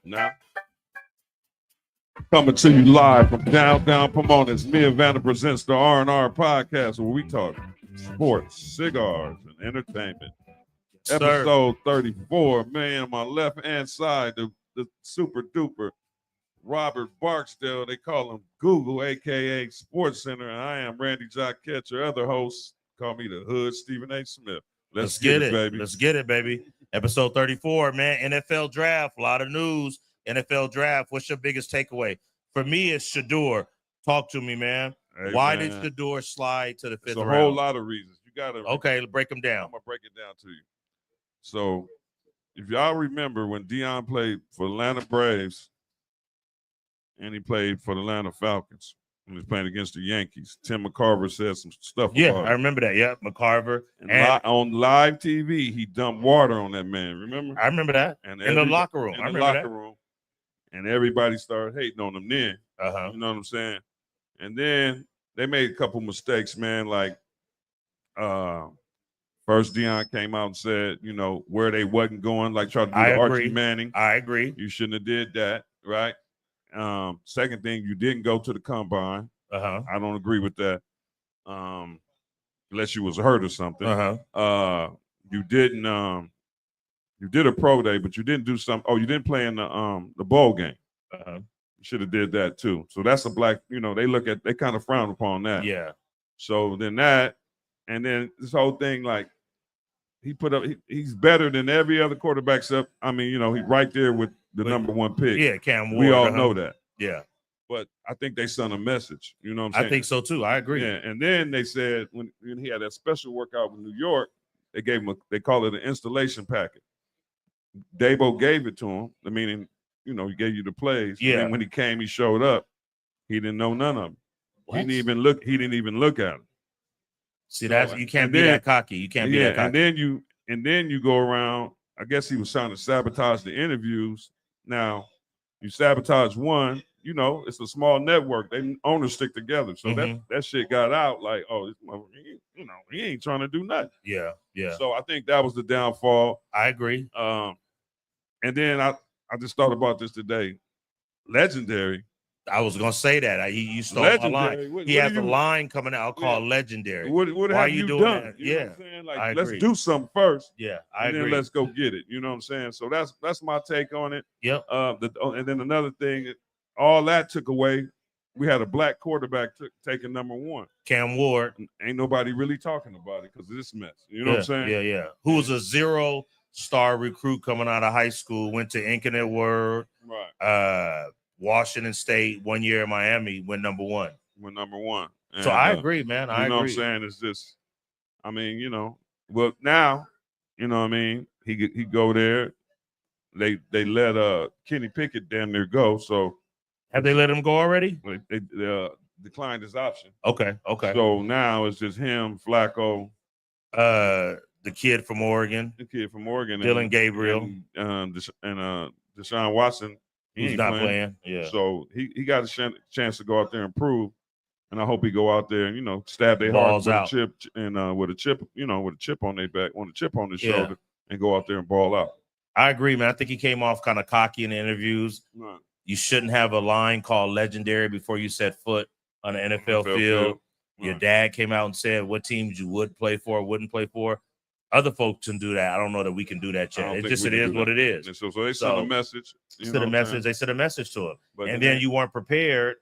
Now, coming to you live from Downtown Pomona, it's Me and Vanna presents the R&R podcast where we talk sports, cigars, and entertainment. Episode 34, man, on my left-hand side, the super duper Robert Barksdale, they call him Google, a.k.a. Sports Center, and I am Randy Jock Ketcher. Other hosts call me the Hood, Stephen A. Smith. Let's get it, baby. Let's get it, baby. Episode 34, man, NFL draft, a lot of news. NFL draft, what's your biggest takeaway? For me, it's Shedeur. Talk to me, man. Hey, Why man, did Shedeur slide to the fifth round? It's a whole lot of reasons. You got to. Okay, break them down. I'm going to break it down to you. So, if y'all remember when Deion played for Atlanta Braves and he played for the Atlanta Falcons when he was playing against the Yankees, Tim McCarver said some stuff Yeah, about I remember that. Yeah, McCarver. And on live TV, he dumped water on that man. Remember? I remember that. And in the locker room. In the locker room. And everybody started hating on him then. You know what I'm saying? And then they made a couple mistakes, man. Like, first Deion came out and said, you know, where they wasn't going, like tried to do Archie Manning. I agree. You shouldn't have did that, right? Second thing, you didn't go to the combine. I don't agree with that. Unless you was hurt or something. You didn't you did a pro day, but you didn't do some. Oh, you didn't play in the bowl game. You should have did that too. So that's a black, you know, they kind of frown upon that. Yeah. So then that, and then this whole thing, like he's better than every other quarterback except, I mean, you know, he's right there with the number one pick. Yeah, Cam Ward. We all know that. Yeah. But I think they sent a message. You know what I'm saying? I think so too. I agree. Yeah. And then they said when he had that special workout with New York, they gave him they call it an installation packet. Dabo gave it to him. I mean, you know, he gave you the plays. Yeah. And when he came, he showed up. He didn't know none of them. What? He didn't even look at him. See, that's you can't be that cocky. You can't be that cocky. And then you go around. I guess he was trying to sabotage the interviews. Now, you sabotage one, you know, it's a small network. They owners stick together. So that shit got out like, oh, this you know, he ain't trying to do nothing. Yeah, yeah. So I think that was the downfall. I agree. And then I just thought about this today. Legendary. I was gonna say that. You stole Legendary. my line. He has a line coming out called Legendary. What Why have you doing done? That? You yeah. know what I'm saying? Like, I let's agree. do something first. Yeah, I agree. Then let's go get it. You know what I'm saying? So that's my take on it. Yep. And then another thing, all that took away. We had a black quarterback taking number one. Cam Ward. Ain't nobody really talking about it because of this mess. You know what I'm saying? Yeah, yeah. Who was a 0-star recruit coming out of high school, went to Infinite Word. Right. Washington State, 1 year in Miami, went number one. And, so I agree, man. I agree. You know what I'm saying? It's just, I mean, you know, well, now, you know what I mean? He go there. They let Kenny Pickett damn near go. So have they let him go already? They declined his option. Okay. So now it's just him, Flacco, the kid from Oregon, Dylan Gabriel, and Deshaun Watson. He's not playing. Yeah. So he got a chance to go out there and prove. And I hope he go out there and, you know, stab their heart with a chip and with a chip, you know, with a chip on their back, with a chip on his shoulder, and go out there and ball out. I agree, man. I think he came off kind of cocky in the interviews. Right. You shouldn't have a line called Legendary before you set foot on an NFL field. Right. Your dad came out and said what teams you would play for, wouldn't play for. Other folks can do that. I don't know that we can do that yet. It is what it is. And so they sent a message. They sent a message to him. And then you weren't prepared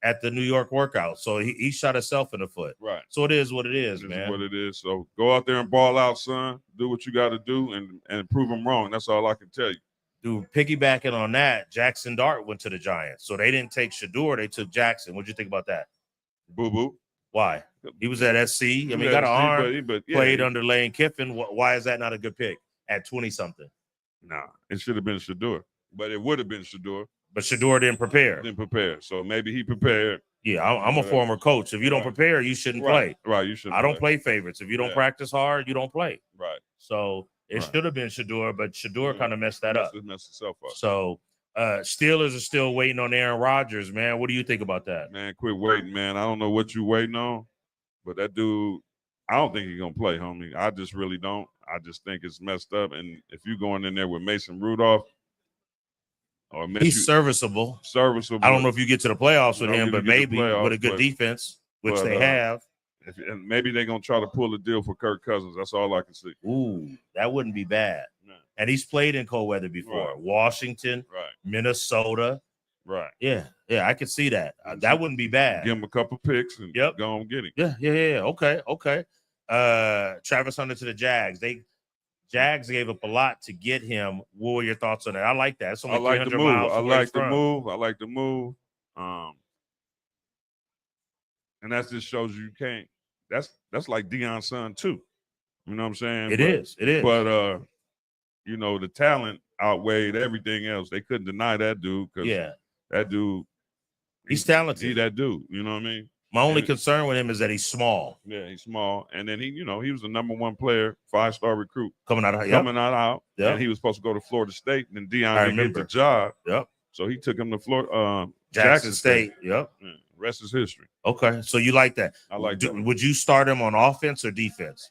at the New York workout. So he shot himself in the foot. Right. So it is what it is, man. It is what it is. So go out there and ball out, son. Do what you got to do and prove them wrong. That's all I can tell you. Dude, piggybacking on that, Jackson Dart went to the Giants. So they didn't take Shedeur. They took Jackson. What'd you think about that? Boo-boo. Why? He was at SC. I mean, he got an arm, played under Lane Kiffin. Why is that not a good pick at 20-something? Nah, it should have been Shedeur. But it would have been Shedeur. But Shedeur didn't prepare. So maybe he prepared. Yeah, I'm a former coach. If you don't prepare, you shouldn't play. Right, you shouldn't. I don't play favorites. If you don't practice hard, you don't play. Right. So it should have been Shedeur, but Shedeur kind of messed that up. Messed itself up. So Steelers are still waiting on Aaron Rodgers, man. What do you think about that? Man, quit waiting, man. I don't know what you waiting on, but that dude, I don't think he's going to play, homie. I just really don't. I just think it's messed up. And if you're going in there with Mason Rudolph, or he's serviceable. Serviceable. I don't know if you get to the playoffs with him, but maybe with a good defense, which they have. And maybe they're gonna try to pull a deal for Kirk Cousins. That's all I can see. Ooh, that wouldn't be bad. No. And he's played in cold weather before. Right. Washington, right, Minnesota. Right. Yeah, I could see that. That wouldn't be bad. Give him a couple picks and go and get him. Yeah. Okay. Travis Hunter to the Jags. Jags gave up a lot to get him. What were your thoughts on that? I like that. It's only 300 miles. I like the move. And that just shows you can't. That's like Deion's son too. You know what I'm saying? It is. But the talent outweighed everything else. They couldn't deny that dude because that dude, he's talented. He's that dude. You know what I mean? My only concern with him is that he's small. Yeah, he's small. And then he was the number 1 player, 5-star recruit coming out. Yep. And he was supposed to go to Florida State, and then Deion didn't get the job. Yep. So he took him to Florida, Jackson State. Yep. Yeah, rest is history. Okay, so you like that? I like that. Would you start him on offense or defense?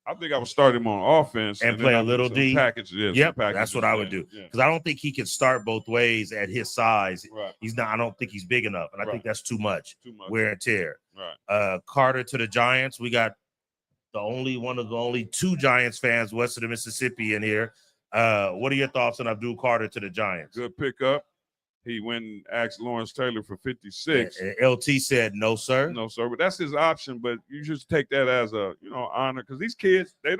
I think I would start him on offense and play a little D. Yep, that's what I would do because I don't think he can start both ways at his size. Right. He's not. I don't think he's big enough, and I think that's too much wear and tear. Right. Carter to the Giants. We got one of the only 2 Giants fans west of the Mississippi in here. What are your thoughts on Abdul Carter to the Giants? Good pickup. He went and asked Lawrence Taylor for 56. And LT said, no, sir. No, sir. But that's his option. But you just take that as a, honor. Because these kids, they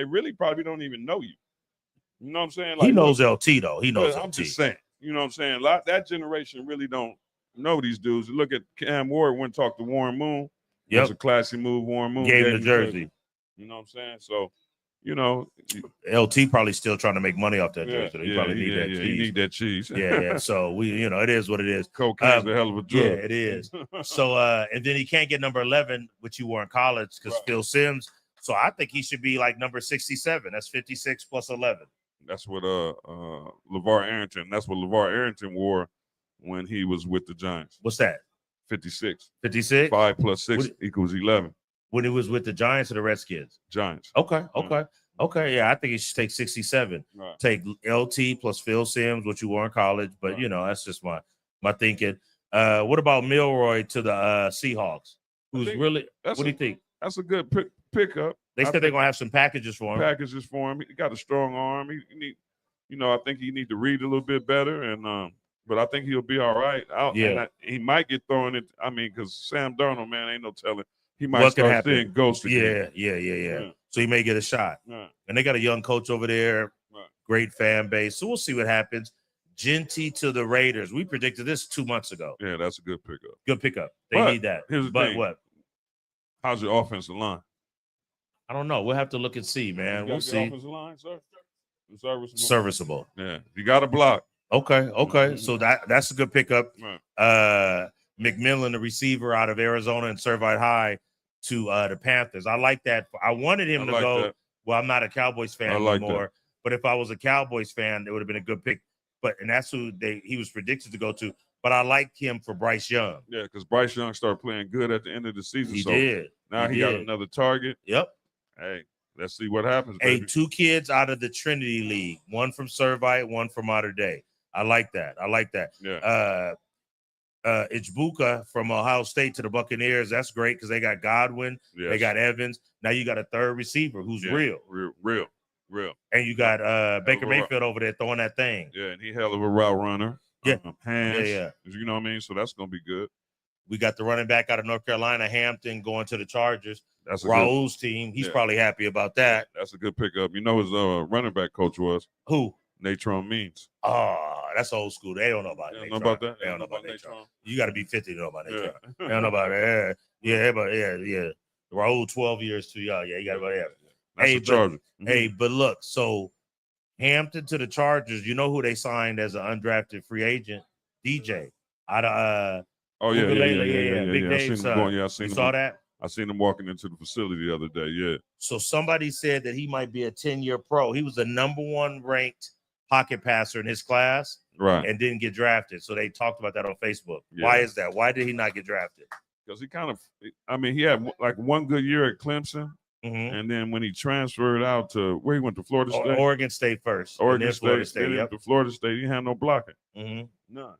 really probably don't even know you. You know what I'm saying? Like, he knows LT, though. He knows LT. I'm just saying. You know what I'm saying? That generation really don't know these dudes. Look at Cam Ward, went and talked to Warren Moon. Yep. That's a classy move. Warren Moon gave him the jersey. You know what I'm saying? So, LT probably still trying to make money off that jersey. He probably need that cheese. He need that cheese. yeah. So it is what it is. Cocaine's a hell of a drug. Yeah, it is. So and then he can't get number 11, which you wore in college because Phil Simms. So I think he should be like number 67. That's 56 plus 11. That's what LeVar Arrington. That's what LeVar Arrington wore when he was with the Giants. What's that? 56. 56. 5 plus 6 equals 11. When he was with the Giants or the Redskins? Giants. Okay. Yeah, I think he should take 67. Right. Take LT plus Phil Simms, what you wore in college. But, that's just my thinking. What about Milroy to the Seahawks? What do you think? That's a good pickup. They said they're going to have some packages for him. He got a strong arm. He need, I think he need to read a little bit better. And but I think he'll be all right. He might get thrown in. Because Sam Darnold, man, ain't no telling. He might start seeing ghosts again. Yeah. So he may get a shot. Right. And they got a young coach over there. Right. Great fan base. So we'll see what happens. Genty to the Raiders. We predicted this 2 months ago. Yeah, that's a good pickup. Good pickup. They need that. Here's the thing. What? How's your offensive line? I don't know. We'll have to look and see, man. We'll see. Offensive line, sir? Serviceable. Yeah. You got a block. Okay. Mm-hmm. So that's a good pickup. Right. McMillan, the receiver out of Arizona and Servite High to the Panthers. I like that. I wanted him to go. That. Well, I'm not a Cowboys fan anymore. But if I was a Cowboys fan, it would have been a good pick. And that's who he was predicted to go to. But I liked him for Bryce Young. Yeah, because Bryce Young started playing good at the end of the season. He did. Now he got another target. Yep. Hey, let's see what happens. Hey, 2 kids out of the Trinity League. One from Servite, one from Mater Dei. I like that. Yeah. Ichbuka from Ohio State to the Buccaneers. That's great because they got Godwin. Yes. They got Evans. Now you got a third receiver who's real. And you got Baker Mayfield over there throwing that thing. Yeah, and he hell of a route runner. Yeah. Hands. Yeah. You know what I mean? So that's going to be good. We got the running back out of North Carolina, Hampton, going to the Chargers. That's Raul's team. He's probably happy about that. That's a good pickup. You know his running back coach was? Who? Natron Means. Oh, that's old school. They don't know about Natron. Know about that? They don't know about Natron. You got to be 50 to know about Natron. They don't know about that. Yeah. Raul 12 years too young. Yeah, you got to about that. That's the Chargers. Hey, but look, so Hampton to the Chargers, you know who they signed as an undrafted free agent? DJ. Out of Big Dave's son. I seen him. Saw that? I seen him walking into the facility the other day. Yeah. So somebody said that he might be a 10-year pro. He was the number 1 ranked pocket passer in his class, right? And didn't get drafted. So they talked about that on Facebook. Yeah. Why is that? Why did he not get drafted? Because he had like one good year at Clemson, And then when he transferred out to where he went to Florida State, Oregon State first, Oregon State, Florida State. Then to Florida State, he had no blocking. None.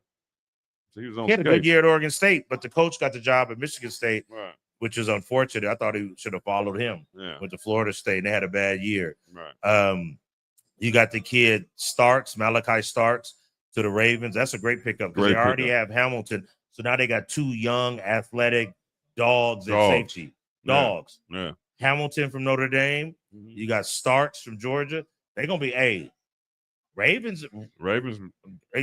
So he was on. He had a good year at Oregon State, but the coach got the job at Michigan State, which is unfortunate. I thought he should have followed him. Went to Florida State, and they had a bad year. You got the kid Malachi Starks to the Ravens. That's a great pickup because they already have Hamilton. So now they got 2 young, athletic dogs at safety. Dogs. Yeah. Hamilton from Notre Dame. You got Starks from Georgia. They're gonna be Ravens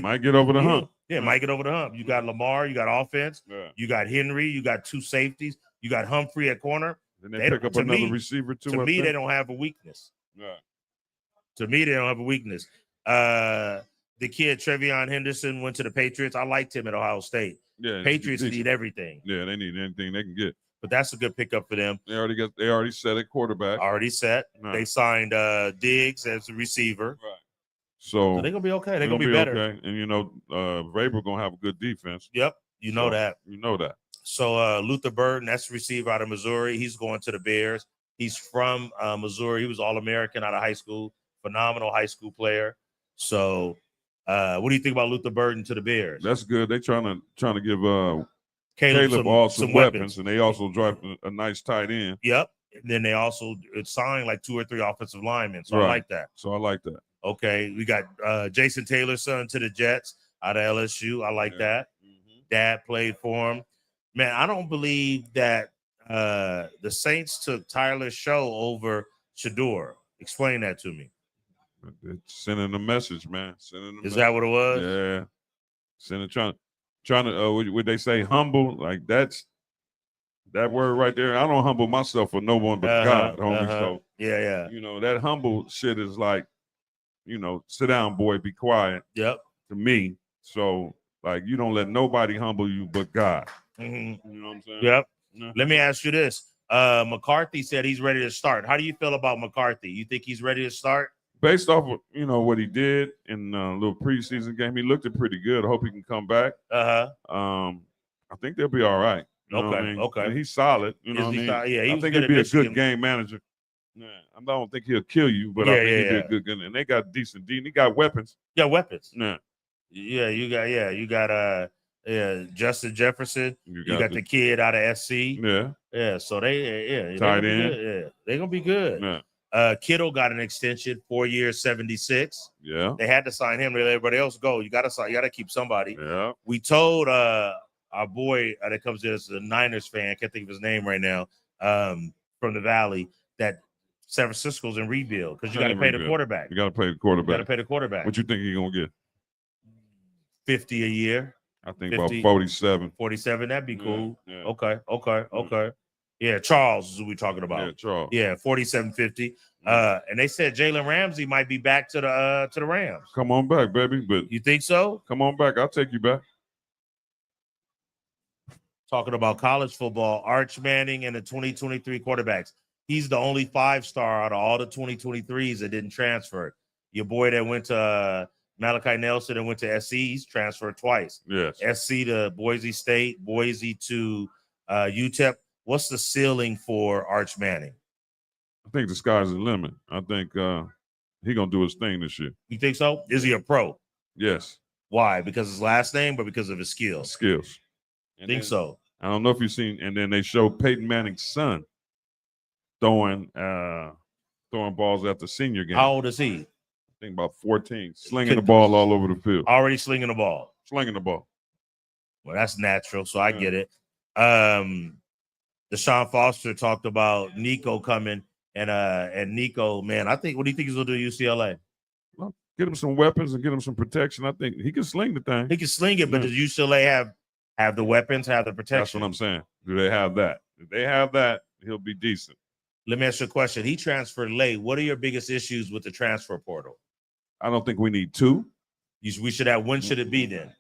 might get over the hump. Yeah, might get over the hump. You got Lamar, you got offense, you got Henry, you got 2 safeties, you got Humphrey at corner. Then they pick up another receiver too. To me, they don't have a weakness. To me, they don't have a weakness. The kid Trevion Henderson went to the Patriots. I liked him at Ohio State. Yeah, Patriots need everything. Yeah, they need anything they can get. But that's a good pickup for them. They already set at quarterback. Already set. They signed Diggs as a receiver. So they're gonna be okay. They're gonna be better. Okay. And Vrabel gonna have a good defense. Yep. You know that. So Luther Burden, that's the receiver out of Missouri. He's going to the Bears. He's from Missouri. He was All-American out of high school. Phenomenal high school player. So what do you think about Luther Burden to the Bears? That's good. They're trying to give Caleb some weapons, and they also drive a nice tight end. Yep. And then they also signed like 2 or 3 offensive linemen. So I like that. Okay. We got Jason Taylor's son to the Jets out of LSU. I like that. Dad played for him. Man, I don't believe that the Saints took Tyler Show over Shador. Explain that to me. They're sending a message, man. Is that what it was? Yeah. Trying to would they say humble? Like that word right there. I don't humble myself for no one but God, homie. So yeah. That humble shit is like, sit down, boy, be quiet. Yep. To me. So like you don't let nobody humble you but God. You know what I'm saying? Yep. Let me ask you this. McCarthy said he's ready to start. How do you feel about McCarthy? You think he's ready to start? Based off of what he did in a little preseason game, he looked pretty good. I hope he can come back. I think they'll be all right. Okay. And he's solid. You know what I mean? Yeah, I think he'll be a good game manager. Yeah, I don't think he'll kill you, but I think he'll be a good gun. And they got decent D. And he got weapons. Yeah, weapons. Yeah. Yeah, you got Justin Jefferson. You got the kid out of SC. Yeah. So they tight end. Yeah, they're gonna be good. Yeah. Kittle got an extension, 4 years, 76. Yeah. They had to sign him. Let everybody else go. You gotta keep somebody. Yeah. We told our boy that comes in as a Niners fan, I can't think of his name right now, from the Valley, that San Francisco's in rebuild because you got to pay the quarterback. You got to pay the quarterback. What you think he's gonna get? 50 a year. I think 50, about 47. 47, that'd be cool. Yeah. Okay. Yeah, Charles is who we're talking about. Yeah, Charles. Yeah, 47.50. And they said Jalen Ramsey might be back to the Rams. Come on back, baby. But you think so? Come on back. I'll take you back. Talking about college football, Arch Manning and the 2023 quarterbacks. He's the only 5-star out of all the 2023s that didn't transfer. Your boy that went to Malachi Nelson and went to SC, he's transferred twice. Yes. SC to Boise State, Boise to UTEP. What's the ceiling for Arch Manning? I think the sky's the limit. I think he's going to do his thing this year. You think so? Is he a pro? Yes. Why? Because of his last name or because of his skills? Skills. I think so. I don't know if you've seen, and then they show Peyton Manning's son throwing balls at the senior game. How old is he? I think about 14, slinging the ball all over the field. Already slinging the ball. Slinging the ball. Well, that's natural, so I get it. Deshaun Foster talked about Nico coming, and Nico, man, what do you think he's gonna do at UCLA? Well, get him some weapons and get him some protection. I think he can sling the thing. He can sling it, but does UCLA have the weapons, have the protection? That's what I'm saying. Do they have that? If they have that, he'll be decent. Let me ask you a question. He transferred late. What are your biggest issues with the transfer portal? I don't think we need 2. We should have. When should it be then?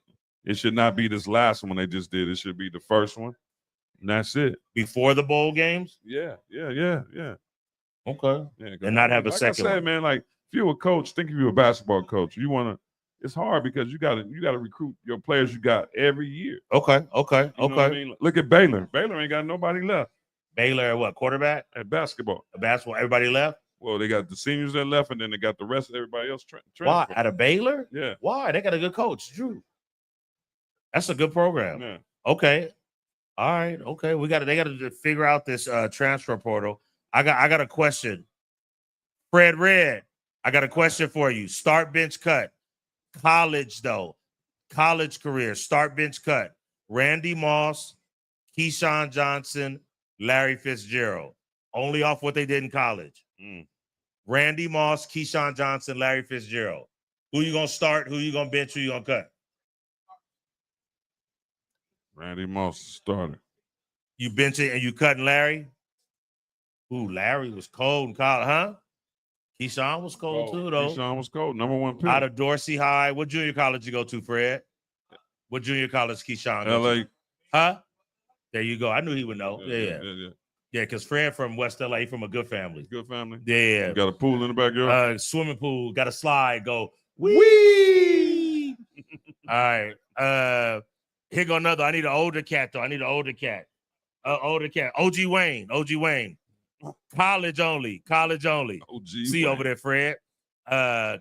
It should not be this last one they just did. It should be the first one. And that's it. Before the bowl games? Yeah. Okay. Yeah, and not have a second. Like I said, man, like if you're a coach, think if you're a basketball coach. You want to. It's hard because you got to recruit your players you got every year. Okay. You know what I mean? Look at Baylor. Baylor ain't got nobody left. Baylor, what, quarterback? At basketball. Basketball, everybody left? Well, they got the seniors that left, and then they got the rest of everybody else transferred. Why? Out of Baylor? Yeah. Why? They got a good coach, Drew. That's a good program. Yeah. Okay. All right. Okay. They got to figure out this transfer portal. I got a question. Fred Red, I got a question for you. Start, bench, cut. College, though. College career. Start, bench, cut. Randy Moss, Keyshawn Johnson, Larry Fitzgerald. Only off what they did in college. Randy Moss, Keyshawn Johnson, Larry Fitzgerald. Who you going to start? Who you going to bench? Who you going to cut? Randy Moss starter. You bench it and you cutting Larry? Ooh, Larry was cold in college, huh? Keyshawn was cold too, though. Keyshawn was cold. Number 1 pick. Out of Dorsey High. What junior college you go to, Fred? What junior college Keyshawn go LA. to? Huh? There you go. I knew he would know. Yeah, because Fred from West LA, from a good family. Good family. Yeah. You got a pool in the backyard? Swimming pool. Got a slide. Go. Wee! All right. Here go another. I need an older cat, though. Older cat. OG Wayne. College only. OG See Wayne. over there, Fred.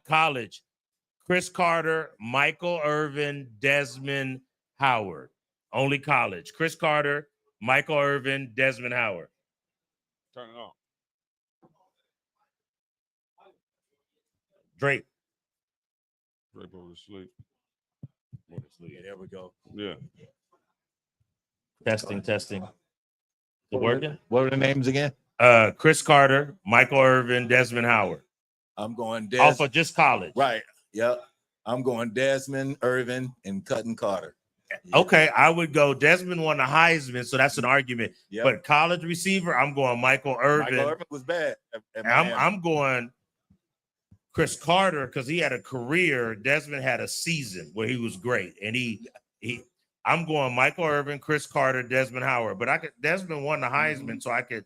College. Chris Carter, Michael Irvin, Desmond Howard. Only college. Chris Carter, Michael Irvin, Desmond Howard. Turn it on. Drake. Drake over to sleep. Yeah, there we go. Yeah. Testing. Is it working? What were the names again? Chris Carter, Michael Irvin, Desmond Howard. I'm going Off of just college. Right. Yep. I'm going Desmond, Irvin, and Cutting Carter. Okay, I would go. Desmond won the Heisman, so that's an argument. Yep. But college receiver, I'm going Michael Irvin. Michael Irvin was bad. I'm going Chris Carter because he had a career. Desmond had a season where he was great, and I'm going Michael Irvin, Chris Carter, Desmond Howard. But Desmond won the Heisman, so I could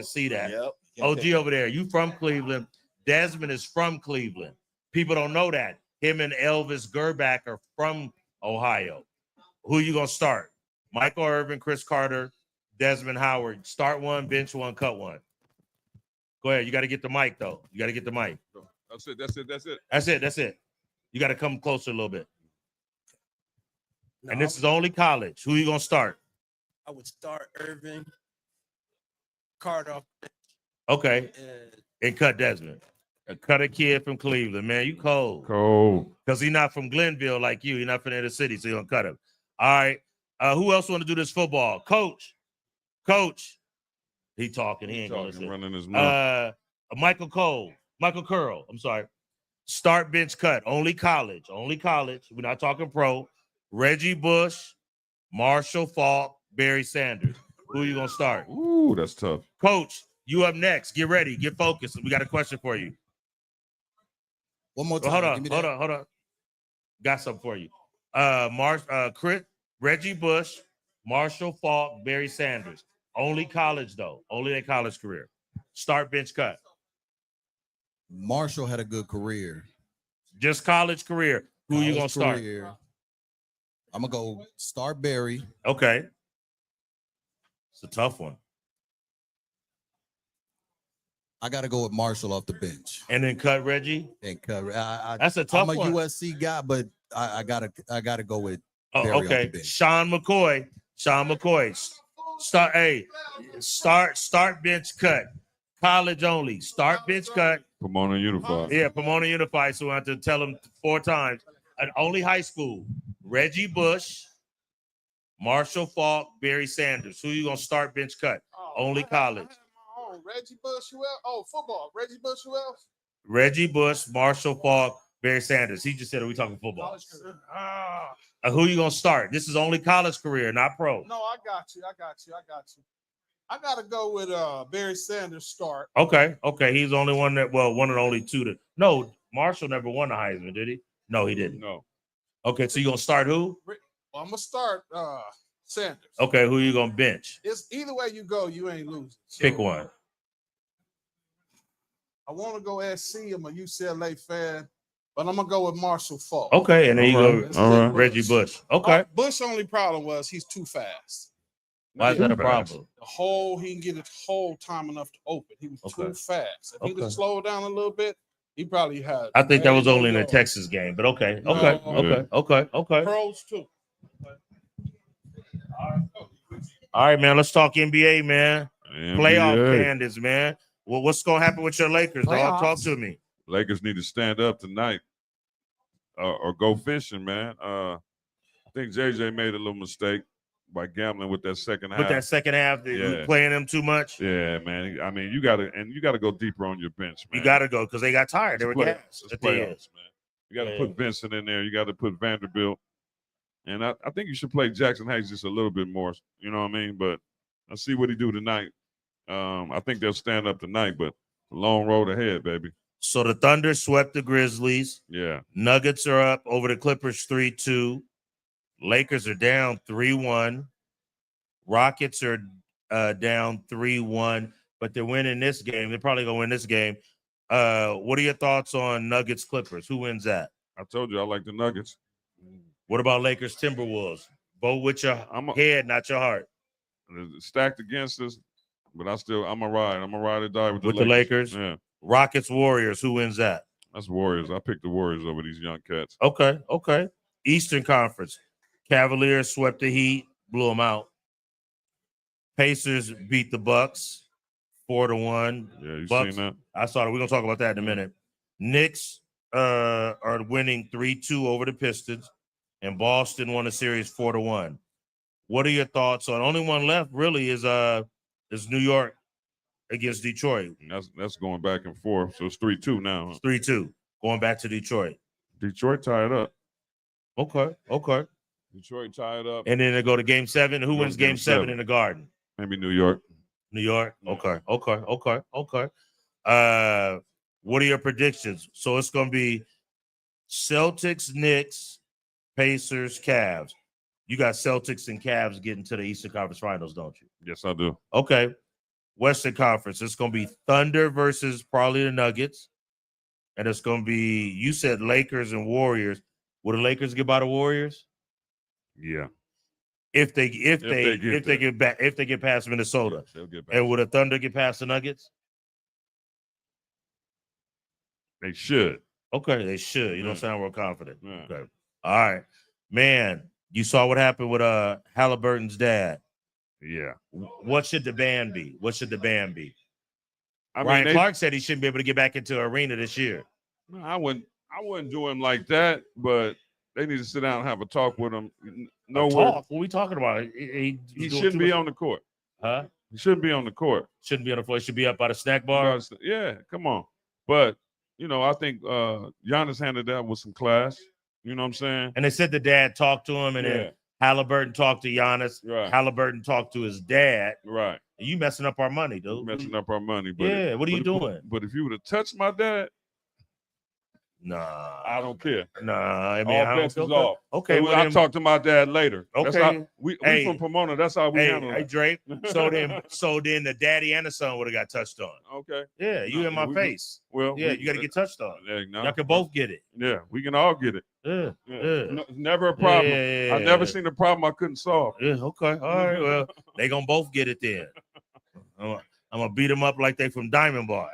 see that. Yep. OG over there, you from Cleveland? Desmond is from Cleveland. People don't know that. Him and Elvis Gerback are from Ohio. Who you gonna start? Michael Irvin, Chris Carter, Desmond Howard. Start one, bench one, cut one. Go ahead. You got to get the mic, though. That's it. You got to come closer a little bit. No, And this is only college. Who you gonna start? I would start Irvin, Carter, Okay. and And cut Desmond. Cut a kid from Cleveland, man. You cold. Cold. Because he's not from Glenville like you. He's not from the inner city, so you're going to cut him. All right. Who else want to do this football? Coach. He talking. He ain't going to listen. Running his mouth. Michael Curl. I'm sorry. Start, bench, cut. Only college. We're not talking pro. Reggie Bush, Marshall Faulk, Barry Sanders. Who you going to start? Ooh, that's tough. Coach, you up next. Get ready. Get focused. We got a question for you. One more time. Hold on. Give me that. Got something for you. Chris, Reggie Bush, Marshall Faulk, Barry Sanders. Only college, though. Only their college career. Start, bench, cut. Marshall had a good career. Just college career. Who you gonna start? I'm gonna go start Barry. Okay. It's a tough one. I gotta go with Marshall off the bench. And then cut Reggie. And cover. That's a tough I'm a one. USC guy, but I gotta go with. Oh, Barry off the okay. bench. Sean McCoy. Start, bench, cut. College only. Start, bench, cut. Pomona Unified. Yeah, Pomona Unified. So we have to tell them 4 times. And only high school. Reggie Bush, Marshall Faulk, Barry Sanders. Who you gonna start, bench, cut? Only college. Reggie Bush, who else? Oh, football. Reggie Bush, who else? Reggie Bush, Marshall Faulk, Barry Sanders. He just said, are we talking football? Who you gonna start? This is only college career, not pro. No, I got you. I gotta go with Barry Sanders start. Okay. He's the only one one of the only 2 that. No, Marshall never won the Heisman, did he? No, he didn't. No. Okay, so you gonna start who? Well, I'm gonna start Sanders. Okay, who you gonna bench? It's either way you go, you ain't losing. So Pick one. I want to go SC. I'm a UCLA fan, but I'm gonna go with Marshall Faulk. Okay, and then you All right. go All right. Reggie Bush. Okay. Bush only problem was he's too fast. Why is that a Too problem? The hole, he can get his hole time enough to open. He was Okay. too fast. If he Okay. just slowed down a little bit, he probably had. I think that was way only in more the yards. Texas game, but okay. No. Okay. Pros too. All right, man. Let's talk NBA, man. Playoff NBA. candidates, man. Well, what's gonna happen with your Lakers, dog? Talk to me. Lakers need to stand up tonight or go fishing, man. I think JJ made a little mistake by gambling with that second half. With that second half, Yeah. playing them too much. Yeah, man. I mean, you gotta go deeper on your bench, man. You got to go because they got tired. They were It's gassed at the end. playoffs, man. You got to Yeah. put Vincent in there. You got to put Vanderbilt. And I think you should play Jackson Hayes just a little bit more. You know what I mean? But I'll see what he do tonight. I think they'll stand up tonight, but a long road ahead, baby. So the Thunder swept the Grizzlies. Yeah. Nuggets are up over the Clippers 3-2. Lakers are down 3-1. Rockets are down 3-1, but they're winning this game. They're probably going to win this game. What are your thoughts on Nuggets Clippers? Who wins that? I told you I like the Nuggets. What about Lakers Timberwolves? Vote with your head, not your heart. It's stacked against us, but I'm going to ride. I'm going to ride or die with With the the Lakers? Yeah. Rockets Warriors. Who wins that? That's Warriors. I picked the Warriors over these young cats. Okay. Eastern Conference. Cavaliers swept the Heat, blew them out. Pacers beat the Bucks 4-1. Yeah, you Bucks, seen that? I saw it. We're gonna talk about that in a minute. Knicks are winning 3-2 over the Pistons, and Boston won the series 4-1. What are your thoughts on? Only one left really is New York against Detroit. That's going back and forth. So it's 3-2 now. It's 3-2 going back to Detroit. Detroit tied up. Okay. Detroit tied up. And then they go to Game 7. Who wins Game 7 in the Garden? Maybe New York. New York. Okay. What are your predictions? So it's going to be Celtics, Knicks, Pacers, Cavs. You got Celtics and Cavs getting to the Eastern Conference Finals, don't you? Yes, I do. Okay. Western Conference. It's going to be Thunder versus probably the Nuggets. And it's going to be, you said Lakers and Warriors. Will the Lakers get by the Warriors? Yeah. If they get past Minnesota. They'll get back. And will the Thunder get past the Nuggets? They should. Okay, they should. You don't sound real confident. Yeah. Okay. All right. Man, you saw what happened with Halliburton's dad. Yeah. What should the ban be? I Ryan mean, Clark said he shouldn't be able to get back into the arena this year. I wouldn't do him like that, but they need to sit down and have a talk with him. Talk? What are we talking about? He shouldn't be on the court. Huh? He shouldn't be on the court. Shouldn't be on the floor. He should be up by the snack bar. Yeah, come on. But, I think Giannis handled that with some class. You know what I'm saying? And they said the dad talked to him, and then Halliburton talked to Giannis. Right. Halliburton talked to his dad. Right. And you messing up our money, dude. Messing up our money. But yeah, what are you doing? But if you would have touched my dad, nah, I don't care. Nah, I mean, all I bets don't is feel off. Okay, So I'll talk to my dad later. Okay. That's how, we from Pomona. That's how we handle it. Hey, Drake. So then the daddy and the son would have got touched on. Okay. Yeah, you in my face. Well, yeah, you got to get touched on. No, Y'all can both get it. Yeah, we can all get it. Yeah. No, never a problem. Yeah. I've never seen a problem I couldn't solve. Yeah, okay. All right. Well, they gonna both get it then. I'm gonna beat them up like they from Diamond Bar.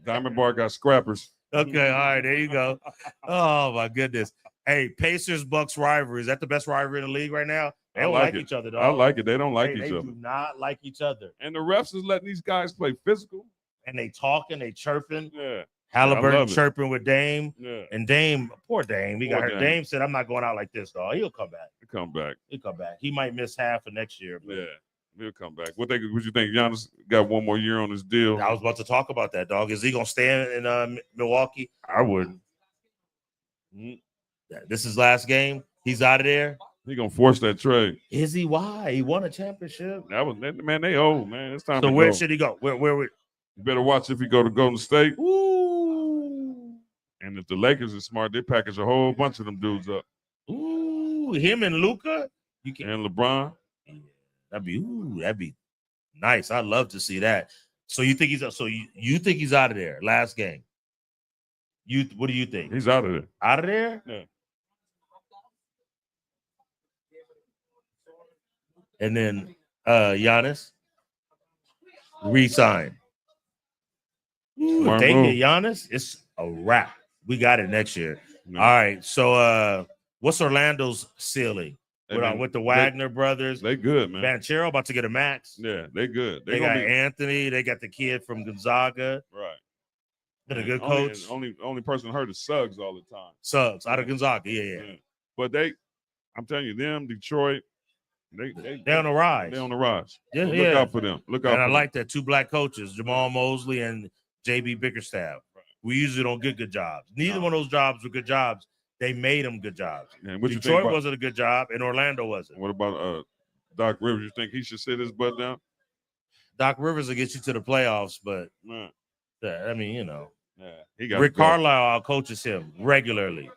Diamond Bar got scrappers. Okay, all right, there you go. Oh my goodness. Hey, Pacers Bucks rivalry. Is that the best rivalry in the league right now? They don't like each other, dog. I like it. They don't like each They other. do not like each other. And the refs is letting these guys play physical. And they talking, they chirping. Yeah. Halliburton chirping with Dame. Yeah. And Dame, poor Dame. He got hurt. Dame. Dame said, I'm not going out like this, dog. He'll come back. He'll come back. He'll come back. He might miss half of next year. But Yeah. He'll come back. What you think? Giannis got one more year on his deal? I was about to talk about that, dog. Is he gonna stay in Milwaukee? I wouldn't. This is last game. He's out of there. He gonna force that trade. Is he? Why? He won a championship. Man. They old, man. It's time. So to where go. should he go? Where? You better watch if he go to Golden State. Ooh. And if the Lakers are smart, they package a whole bunch of them dudes up. Ooh, him and Luka. And LeBron. That'd be nice. I'd love to see that. So you think you think he's out of there? Last game. What do you think? He's out of there. Out of there? Yeah. and then Giannis resign. If they get Giannis, it's a wrap. We got it next year. No. All right. So what's Orlando's ceiling? With the Wagner brothers. They good, man. Banchero about to get a max. Yeah, they good. They got Anthony. They got the kid from Gonzaga. Right. Been a good coach. Only person hurt is Suggs all the time. Suggs out of Gonzaga. Yeah. But I'm telling you, them Detroit, they're on the rise. They're on the rise. Yeah, so look out for them. Look out. And I for like that 2 black coaches, Jamal Mosley and JB Bickerstaff. Right. We usually don't get good jobs. Neither one of those jobs were good jobs. They made them good jobs. Yeah, Detroit wasn't a good job, and Orlando wasn't. What about Doc Rivers? You think he should sit his butt down? Doc Rivers will get you to the playoffs, but I mean, he got Rick Carlisle coaches him regularly,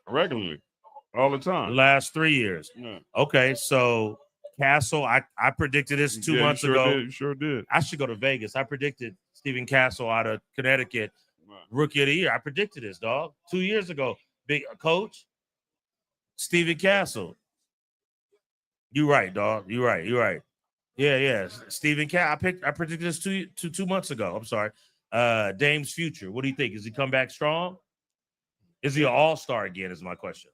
all the time. The last 3 years. Yeah. Okay, so Castle, I predicted this 2 months ago. You sure did. I should go to Vegas. I predicted Stephen Castle out of Connecticut, Rookie of the Year. I predicted this, dog, 2 years ago. Big coach, Stephen Castle. You right, dog. You right. Yeah. Stephen Castle. I predicted this two months ago. I'm sorry. Dame's future. What do you think? Is he come back strong? Is he an all-star again? Is my question.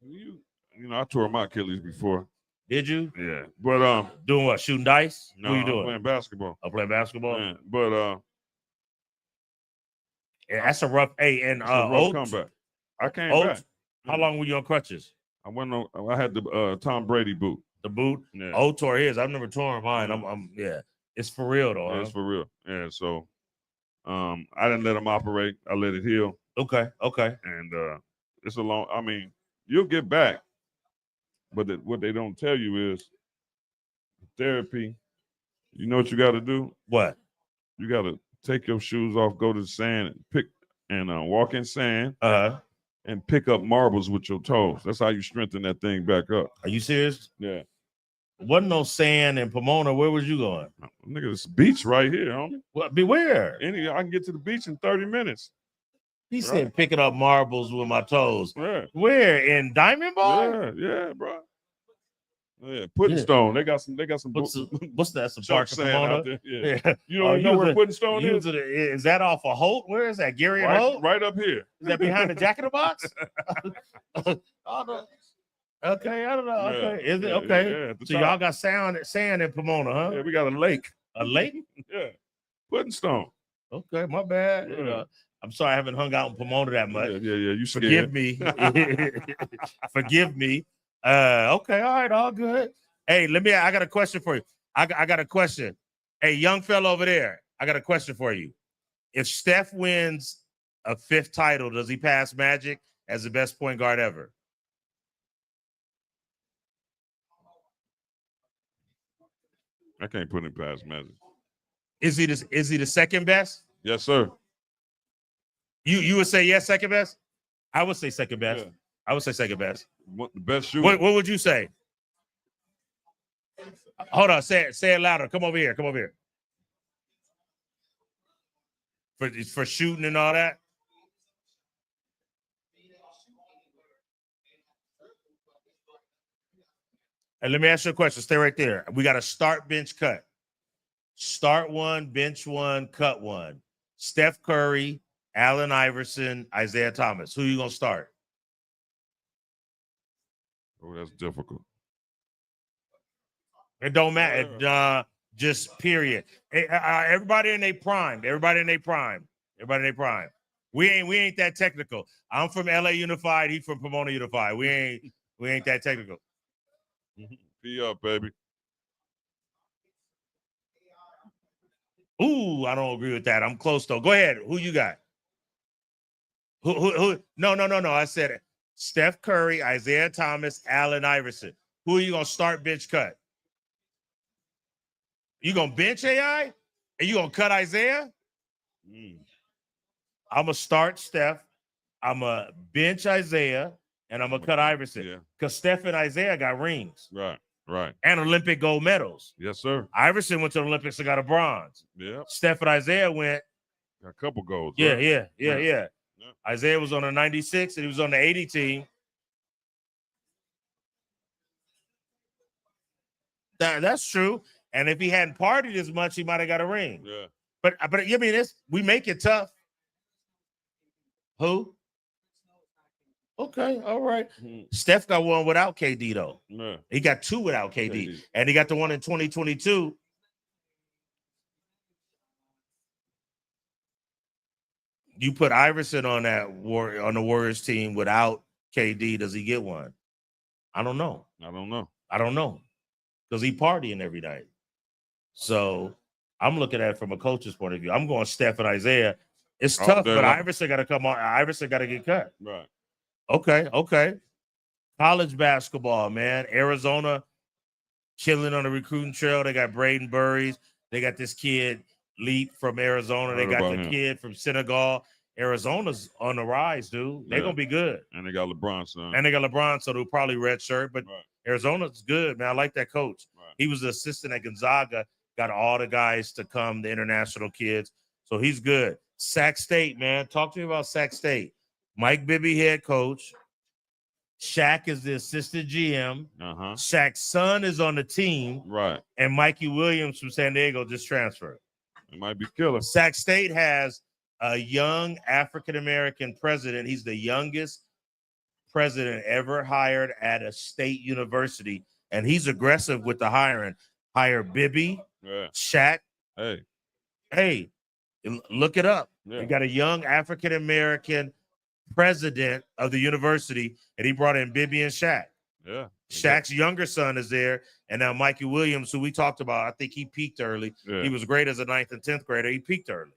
I tore my Achilles before. Did you? Yeah. But doing what? Shooting dice? No, what are you doing? Playing basketball. I'm playing basketball. Yeah. But that's a rough. Hey, and rough comeback. I came back. How long were you on crutches? I had the Tom Brady boot. The boot? Yeah. Tore his. I've never torn mine. Yeah. It's for real though. Yeah, it's for real. Yeah. So I didn't let him operate. I let it heal. Okay. And it's a long. I mean, you'll get back, but what they don't tell you is therapy. You know what you got to do? What? You got to take your shoes off, go to the sand, and walk in sand. And pick up marbles with your toes. That's how you strengthen that thing back up. Are you serious? Yeah. Wasn't no sand in Pomona. Where was you going? Nigga, it's beach right here, homie. What? Beware. I can get to the beach in 30 minutes. He said picking up marbles with my toes. Yeah. Where? In Diamond Bar? Yeah, bro. Yeah, Pudding Stone. They got some. What's that? Some park in Pomona? Out there. Yeah. You don't know where Pudding Stone is? Is that off of Holt? Where is that? Gary and Holt? Right up here. Is that behind the Jack in the Box? Okay, I don't know. Okay, is it okay? Yeah, so y'all got sand in Pomona, huh? Yeah, we got a lake. A lake? Yeah, Pudding Stone. Okay, my bad. Yeah. I'm sorry I haven't hung out in Pomona that much. Yeah. You scared. Forgive me. Forgive me. Okay, all right, all good. Hey, I got a question for you. I got a question. Hey, young fellow over there, I got a question for you. If Steph wins a 5th title, does he pass Magic as the best point guard ever? I can't put him past Magic. Is he the second best? Yes, sir. You would say yes, second best? I would say second best. Yeah. I would say second best. What the best shooter? What would you say? Hold on, say it louder. Come over here. For shooting and all that. And let me ask you a question. Stay right there. We got a start, bench, cut. Start 1, bench 1, cut 1. Steph Curry, Allen Iverson, Isaiah Thomas. Who you gonna start? Oh, that's difficult. It don't matter. Just period. Everybody in their prime. We ain't that technical. I'm from LA Unified. He from Pomona Unified. We ain't that technical. Be up, baby. Ooh, I don't agree with that. I'm close though. Go ahead. Who you got? Who? No. I said it. Steph Curry, Isaiah Thomas, Allen Iverson. Who are you gonna start, bench, cut? You gonna bench AI and you gonna cut Isaiah? I'm gonna start Steph. I'm gonna bench Isaiah and I'm gonna cut Iverson. Yeah. Because Steph and Isaiah got rings. Right. And Olympic gold medals. Yes, sir. Iverson went to the Olympics and got a bronze. Yeah. Steph and Isaiah went. Got a couple goals. Yeah. Yeah. Isaiah was on the 96 and he was on the 80 team. That's true. And if he hadn't partied as much, he might have got a ring. Yeah. But I mean, we make it tough. Who? Okay, all right. Steph got one without KD though. Yeah. He got two without KD, and he got the one in 2022. You put Iverson on the Warriors team without KD. Does he get one? I don't know. I don't know. Because he partying every night. So I'm looking at it from a coach's point of view. I'm going Steph and Isaiah. It's tough, but Iverson got to come on. Iverson got to get cut. Right. Okay. College basketball, man. Arizona killing on the recruiting trail. They got Braden Burries. They got this kid Leap from Arizona. They got the kid from Senegal. Arizona's on the rise, dude. They're gonna be good. And they got LeBron, son. And they got LeBron, so they'll probably redshirt. But Arizona's good, man. I like that coach. Right. He was the assistant at Gonzaga. Got all the guys to come, the international kids. So he's good. Sac State, man. Talk to me about Sac State. Mike Bibby, head coach. Shaq is the assistant GM. Shaq's son is on the team. Right. And Mikey Williams from San Diego just transferred. It might be killer. Sac State has a young African-American president. He's the youngest president ever hired at a state university. And he's aggressive with the hiring. Hire Bibby, Shaq. Hey, look it up. You got a young African-American president of the university, and he brought in Bibby and Shaq. Yeah. Shaq's younger son is there, and now Mikey Williams, who we talked about, I think he peaked early. Yeah. He was great as a 9th and 10th grader. He peaked early.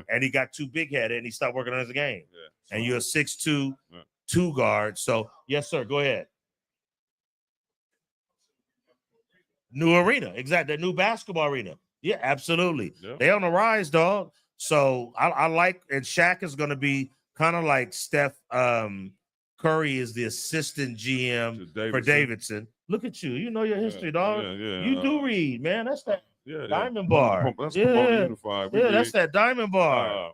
And he got too big-headed, and he stopped working on his game. Yeah. And you're a 6'2", 2 guard. So, yes, sir, go ahead. New arena, exactly. The new basketball arena. Yeah, absolutely. Yeah. They on the rise, dog. So I like, and Shaq is going to be kind of like Steph Curry is the assistant GM for Davidson. Look at you. You know your history, dog. Yeah. You do read, man. That's that diamond bar. bar. That's Unified. That's that diamond bar.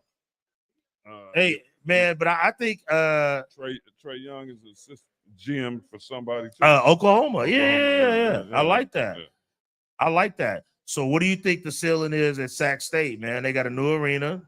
Hey, man, but I think Trey Young is assistant GM for somebody too. Oklahoma. Yeah. I like that. Yeah. I like that. So what do you think the ceiling is at Sac State, man? They got a new arena.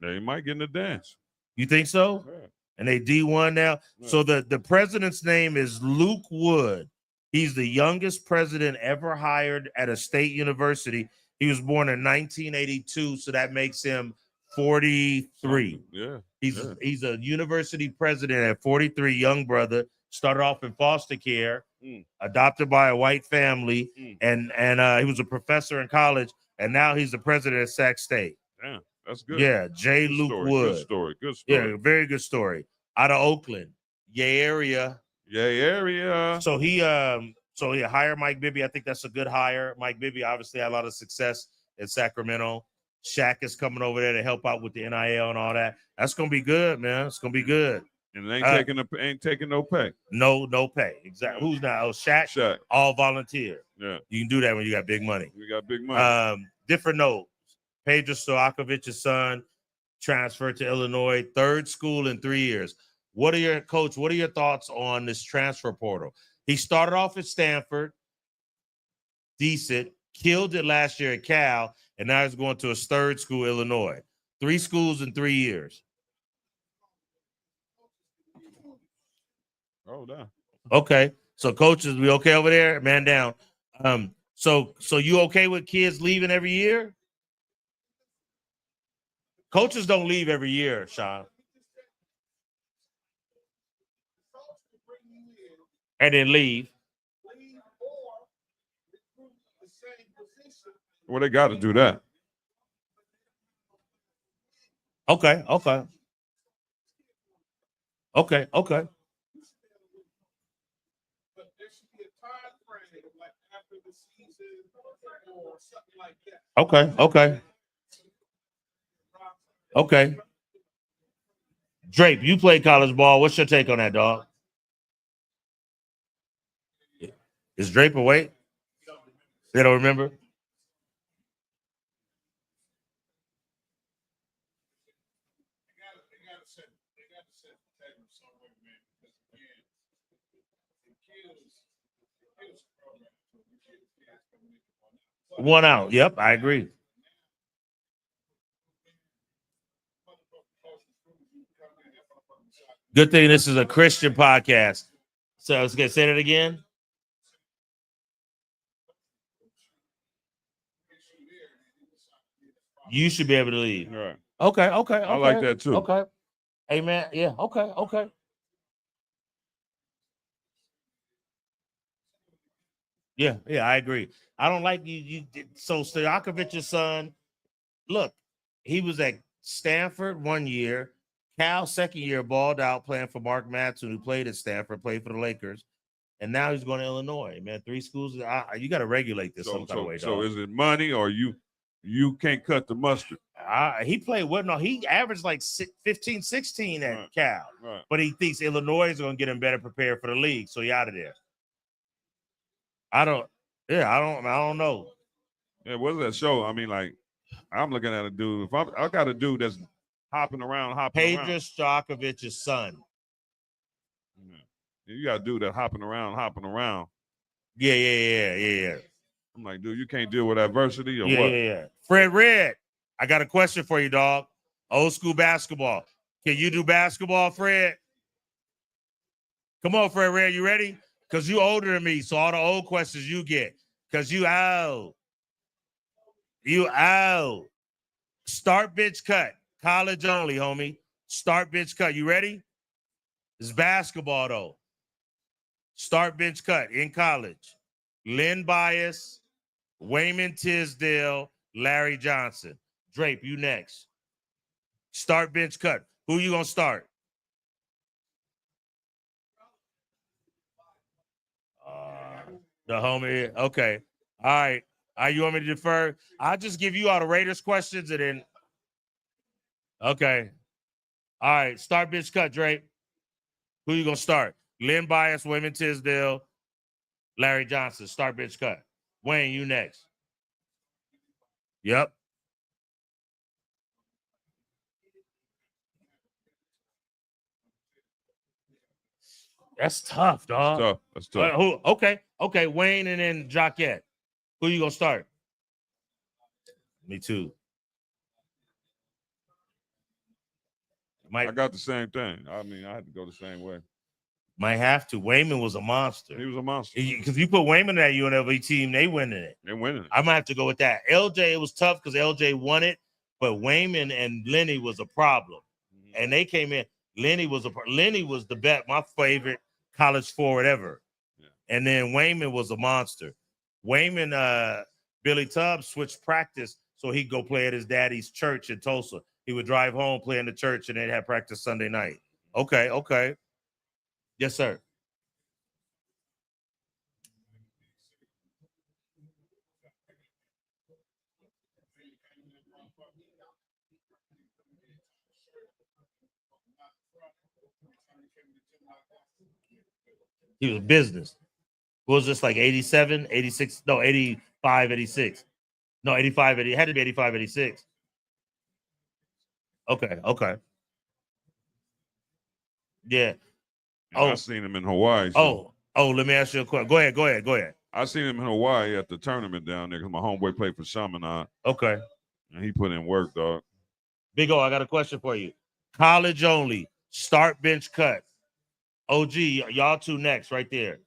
They might get in the dance. You think so? Yeah. And they D1 now. Yeah. So the president's name is Luke Wood. He's the youngest president ever hired at a state university. He was born in 1982, so that makes him 43. Yeah. He's a university president at 43, young brother. Started off in foster care, adopted by a white family, and he was a professor in college, and now he's the president of Sac State. Damn, that's good. Yeah, Luke Wood. Good story. Yeah, very good story. Out of Oakland, Yay area. So he hired Mike Bibby. I think that's a good hire. Mike Bibby obviously had a lot of success in Sacramento. Shaq is coming over there to help out with the NIL and all that. That's gonna be good, man. It's gonna be good. And it ain't taking no pay. No pay. Exactly. Who's not? Oh, Shaq. All volunteer. Yeah. You can do that when you got big money. We got big money. Different note. Pedro Stojakovic's son transferred to Illinois, third school in 3 years. What are your thoughts on this transfer portal? He started off at Stanford, decent, killed it last year at Cal, and now he's going to his third school, Illinois. 3 schools in 3 years. Oh, damn. Okay. So coaches, we okay over there? Man down. So you okay with kids leaving every year? Coaches don't leave every year, Sean. And then leave. Well, they got to do that. Okay. But there should be a time frame, like after the season or something like that. Okay. Drape, you played college ball. What's your take on that, dog? Is Drape awake? They don't remember? They gotta set the table somewhere, man. Because again, it kills the program. One out. Yep, I agree. Good thing this is a Christian podcast. So let's get say that again. You should be able to leave. Right. Okay. I like that too. Okay. Amen. Yeah. Okay. Yeah, I agree. I don't like you. So Stojakovic's son, look, he was at Stanford 1 year. Cal second year balled out playing for Mark Madsen, who played at Stanford, played for the Lakers, and now he's going to Illinois. Man, 3 schools. You got to regulate this some kind of way. So is it money or you can't cut the mustard? He played well. No, he averaged like 15, 16 at Cal, Right. but he thinks Illinois is going to get him better prepared for the league, so he out of there. I don't know. Yeah, what's that show? I mean, like, I'm looking at a dude. If I got a dude that's hopping around. Pedro Stojakovic's son. Yeah. You got a dude that hopping around. Yeah. I'm like, dude, you can't deal with adversity or what? Yeah. Fred Red, I got a question for you, dog. Old school basketball. Can you do basketball, Fred? Come on, Fred Red, you ready? Because you older than me, so all the old questions you get. Because you out. Start bitch cut. College only, homie. Start bitch cut. You ready? It's basketball, though. Start bench cut in college. Len Bias, Wayman Tisdale, Larry Johnson. Drape, you next. Start bench cut. Who you going to start? The homie. Okay. All right. You want me to defer? I'll just give you all the Raiders questions and then. Okay. All right. Start bitch cut, Drake. Who you gonna start? Len Bias, Wayman Tisdale, Larry Johnson. Start bitch cut. Wayne, you next. Yep. That's tough, dog. That's tough. Who? Okay. Wayne and then Jaquette. Who you gonna start? Me too. I got the same thing. I mean, I had to go the same way. Might have to. Wayman was a monster. He was a monster. Because if you put Wayman in that UNLV team, they winning it. They're winning it. I might have to go with that. LJ, it was tough because LJ won it, but Wayman and Lenny was a problem. Mm-hmm. And they came in. Lenny was the best, my favorite college forward ever. Yeah. And then Wayman was a monster. Wayman, Billy Tubbs switched practice so he'd go play at his daddy's church in Tulsa. He would drive home, play in the church, and they'd have practice Sunday night. Okay. Yes, sir. He was business. What was this, like 87, 86? No, 85, 86. No, 85, it had to be 85, 86. Okay. Yeah. I seen him in Hawaii. So. Let me ask you a question. Go ahead. I seen him in Hawaii at the tournament down there because my homeboy played for Chaminade. Okay. And he put in work, dog. Big O, I got a question for you. College only. Start bench cut. OG, y'all two next right there.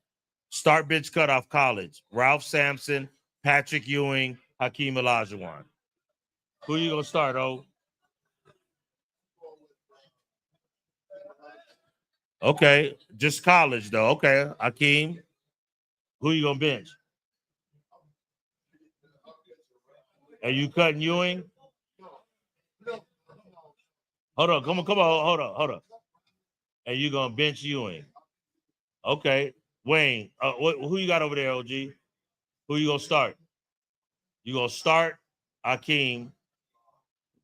Start bench cut off college. Ralph Sampson, Patrick Ewing, Hakeem Olajuwon. Who you going to start, O? Okay, just college though. Okay, Hakeem. Who you gonna bench? Are you cutting Ewing? Hold on, come on. Hold on. And you gonna bench Ewing? Okay, Wayne. Who you got over there, OG? Who you gonna start? You gonna start Hakeem?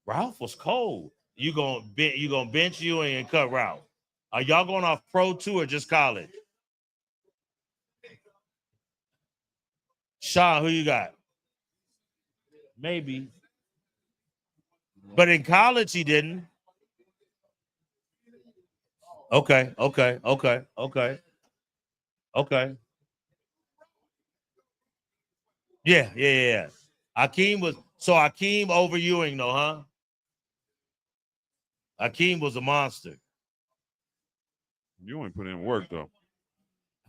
Ralph was cold. You gonna bench Ewing and cut Ralph? Are y'all going off pro too or just college? Sean, who you got? Maybe. But in college, he didn't. Okay. Yeah. Hakeem over Ewing, though, huh? Hakeem was a monster. You ain't put in work though.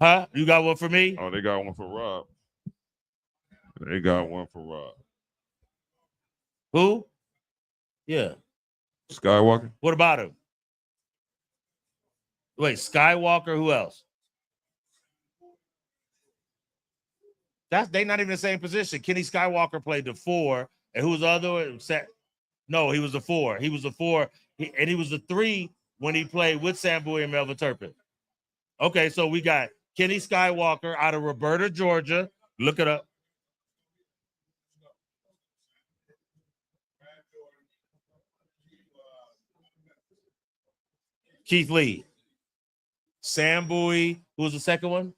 Huh? You got one for me? Oh, they got one for Rob. They got one for Rob. Who? Yeah. Skywalker. What about him? Wait, Skywalker, who else? They not even the same position. Kenny Skywalker played the 4, and who was the other one? No, he was the 4. He was the 4, and he was the 3 when he played with Sam Bowie and Melvin Turpin. Okay, so we got Kenny Skywalker out of Roberta, Georgia. Look it up. Keith Lee. Sam Bowie. Who was the second one?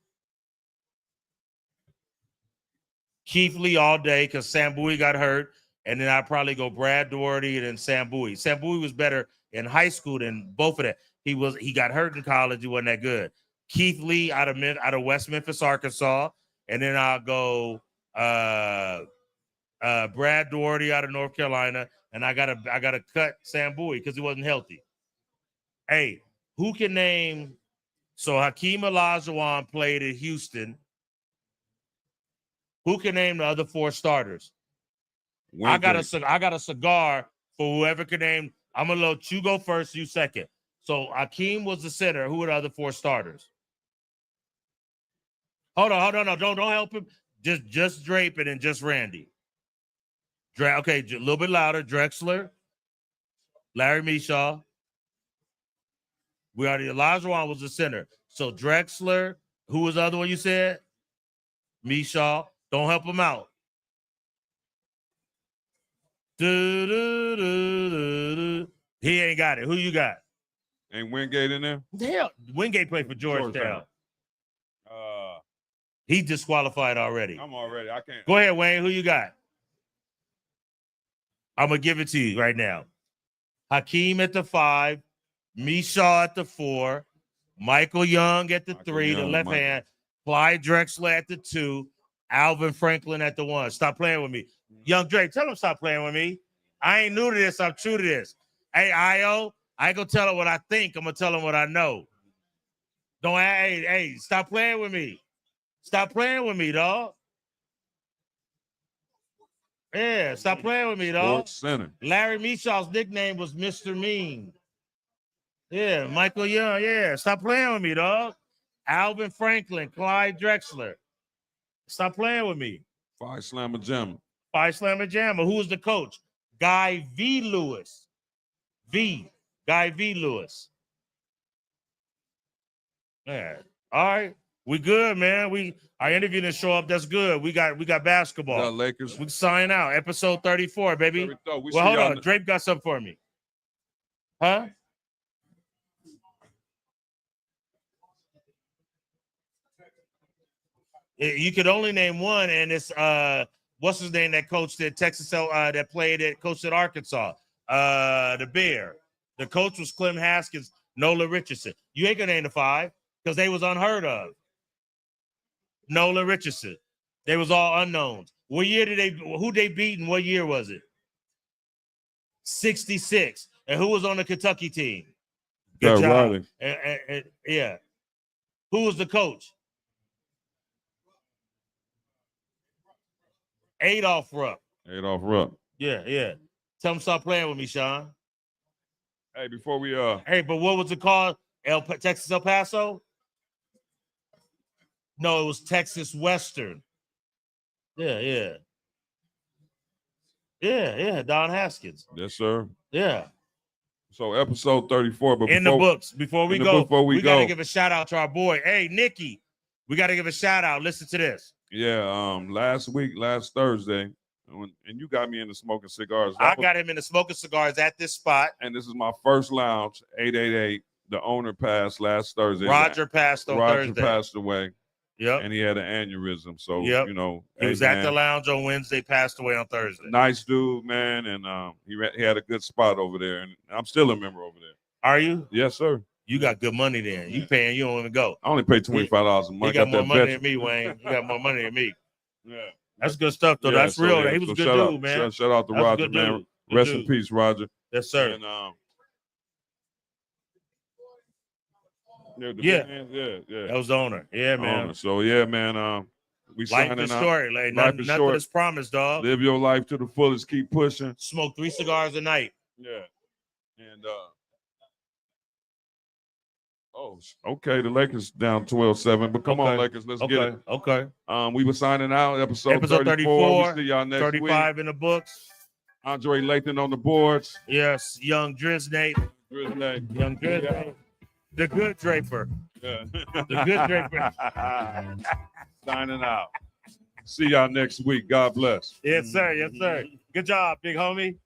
Keith Lee all day because Sam Bowie got hurt. And then I'd probably go Brad Daugherty and then Sam Bowie. Sam Bowie was better in high school than both of them. He got hurt in college. He wasn't that good. Keith Lee out of West Memphis, Arkansas. And then I'll go Brad Daugherty out of North Carolina. And I gotta cut Sam Bowie because he wasn't healthy. Hey, who can name? So Hakeem Olajuwon played at Houston. Who can name the other 4 starters? I got a cigar for whoever can name. I'm gonna let you go first, you second. So Hakeem was the center. Who were the other 4 starters? Hold on, no, don't help him. Just Drape it and just Randy. Okay, a little bit louder. Drexler, Larry Mishaw. Olajuwon was the center. So Drexler, who was the other one you said? Mishaw. Don't help him out. He ain't got it. Who you got? Ain't Wingate in there? Hell, Wingate played for Georgetown. He disqualified already. I'm already. I can't. Go ahead, Wayne. Who you got? I'm going to give it to you right now. Hakeem at the 5, Mishaw at the 4, Michael Young at the 3, the left hand, Clyde Drexler at the 2, Alvin Franklin at the 1. Stop playing with me. Young Drake, tell him stop playing with me. I ain't new to this. I'm true to this. Hey, I ain't going to tell him what I think. I'm going to tell him what I know. Stop playing with me. Stop playing with me, dog. Yeah, stop playing with me, dog. Sports Center. Larry Mishaw's nickname was Mr. Mean. Yeah, Michael Young. Yeah, stop playing with me, dog. Alvin Franklin, Clyde Drexler. Stop playing with me. Phi Slammer Jammer. Phi Slammer Jammer. Who was the coach? Guy V. Lewis. Guy V. Lewis. Yeah. All right. We good, man. Our interview didn't show up. That's good. We got basketball. The Lakers. We sign out. Episode 34, baby. Well, hold on. Drape got something for me. Huh? You could only name one, and it's what's his name that coached at Texas, that played at coached at Arkansas, the Bear. The coach was Clem Haskins, Nolan Richardson. You ain't gonna name the 5 because they was unheard of. Nolan Richardson. They was all unknowns. What year who they beat and what year was it? 66. And who was on the Kentucky team? Good job. Yeah. Who was the coach? Adolph Rupp. Yeah. Tell him stop playing with me, Sean. Hey, before we Hey, but what was it called? Texas El Paso? No, it was Texas Western. Yeah. Don Haskins. Yes, sir. Yeah. So episode 34. But in the books. Before we go, we gotta give a shout out to our boy. Hey, Nikki. We gotta give a shout out. Listen to this. Yeah, last Thursday, and you got me into smoking cigars. I got him into smoking cigars at this spot. And this is my first lounge, 888. The owner passed last Thursday. Roger passed on Thursday. Roger passed away. Yep. And he had an aneurysm. So, yep. He was at the lounge on Wednesday, passed away on Thursday. Nice dude, man. And he had a good spot over there. And I'm still a member over there. Are you? Yes, sir. You got good money then. You paying, you don't even go. I only pay $25 a month. You got more money than me, Wayne. You got more money than me. Yeah. That's good stuff, though. Yeah, That's so, real. yeah, He was so a good shout dude, out, man. Shout out to That's a Roger, good man. dude. Good Rest in dude. peace, Roger. Yes, sir. And Yeah. yeah. That was the owner. Yeah, man. So yeah, man. We Life signing is out. short. Like, Life nothing is short. is promised, dog. Live your life to the fullest. Keep pushing. Smoke 3 cigars a night. Yeah. And okay, the Lakers down 12-7, but come on, Okay. Lakers, let's get it. Okay. We were signing out episode 34. 34. We see y'all next 35 week. in the books. Andre Lathan on the boards. Yes, young Drisnate. Young Drisnate. The good Draper. Yeah. The good Draper. Signing out. See y'all next week. God bless. Yes, sir. Yes, sir. Good job, big homie.